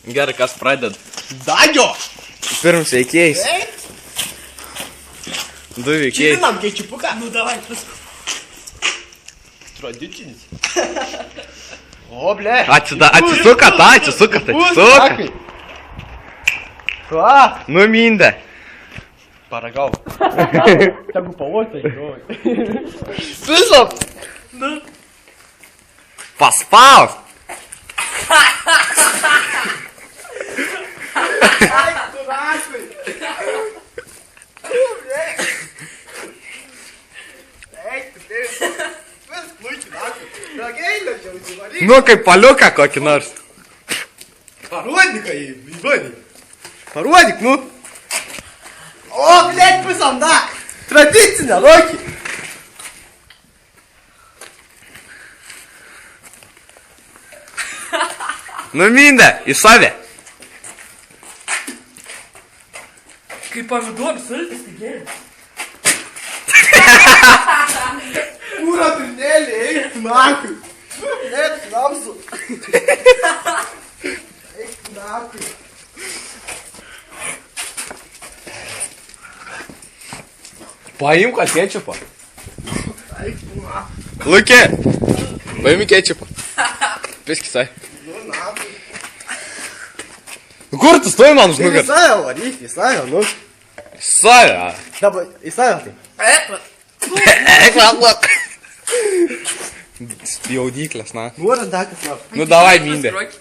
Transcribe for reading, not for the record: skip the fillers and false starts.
Gerai, kas pradeda? Dagio! Pirms veikėjais. Du veikėjai. Čirinam kečiupuką. Ну давай, paskui. Tradicinis. O, ble. Atsisuka, atsisuka. Ką? Numindė. Paragau. Tegu pavotai. Visom. Nu. Paspaus. Ai, tu raškai. Nu, kaip paliuką kokį nors. Parodyk, įvadį. Parodyk, nu. O, blėt, pusam, da. Tradicinė, Loki. Numindė į save. Kaip pomidorų sultis, tai geriau. Pūra turnėlį, eik, nakui. Blėt, namsu. Eik, nakui. Paimk ketčupą. Eik, nakui. Lukė. Paimk ketčupą. Piskisai. Nu, nakui. Kur tu stoji man už Į nugarą? save varyk, į save, nu. Save. Dabar, į save tai. Eklak. Jaudyklės, na. Nuoras dakas, na. Nu, davai mindė. Pastruok.